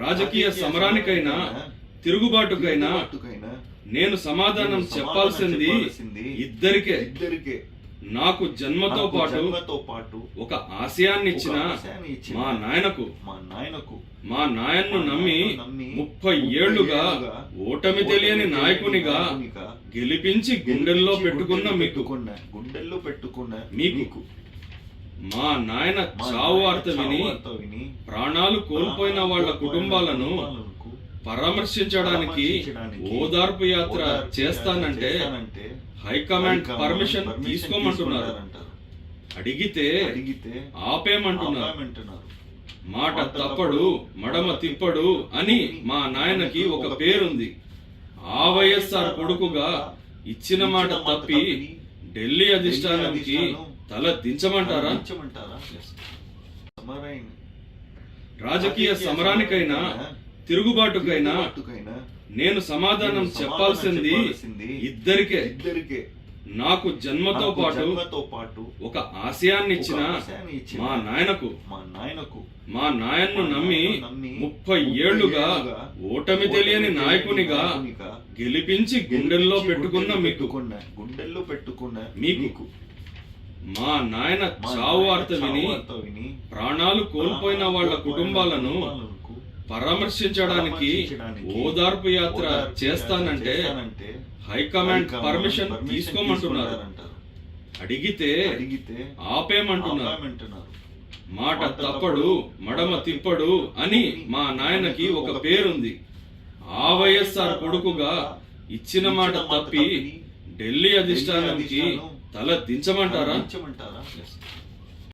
రాజకీయ సమరానికైనా తిరుగుబాటుకైనా నేను సమాధానం చెప్పాల్సింది ఇద్దరికే. నాకు జన్మతో పాటు ఒక ఆశయాన్ని ఇచ్చిన మా నాయన్ను నమ్మి 30 ఏళ్లుగా ఓటమి తెలియని నాయకునిగా గెలిపించి గుండెల్లో పెట్టుకున్న మీకు మా నాయన చావు వార్త విని ప్రాణాలు కోల్పోయిన వాళ్ళ కుటుంబాలను పరామర్శించడానికి ఓదార్పు యాత్ర చేస్తానంటే హైకమాండ్ పర్మిషన్ తీసుకోమంటున్నారు. అడిగితే ఆపేమంటున్నారు. మాట తప్పడు మడమ తిప్పడు అని మా నాయనకి ఒక పేరుంది. ఆ వైఎస్ఆర్ కొడుకుగా ఇచ్చిన మాట తప్పి ఢిల్లీ అధిష్టానానికి తల దించమంటారా? రాజకీయ సమరానికైనా తిరుగుబాటుకైనా నేను సమాధానం చెప్పాల్సింది ఇద్దరికే. నాకు జన్మతో పాటు ఒక ఆశయాన్ని ఇచ్చిన మా నాయన్ను నమ్మి 30 ఏళ్లుగా ఓటమి తెలియని నాయకునిగా గెలిపించి గుండెల్లో పెట్టుకున్న మీకు మా నాయన చావు వార్త విని ప్రాణాలు కోల్పోయిన వాళ్ళ కుటుంబాలను పరామర్శించడానికి ఓదార్పు యాత్ర చేస్తానంటే హైకమాండ్ పర్మిషన్ తీసుకోమంటున్నారు. అడిగితే ఆపేమంటున్నారు. మాట తప్పడు మడమ తిప్పడు అని మా నాయనకి ఒక పేరుంది. ఆ వైఎస్ఆర్ కొడుకుగా ఇచ్చిన మాట తప్పి ఢిల్లీ అధిష్టానానికి తల దించమంటారా?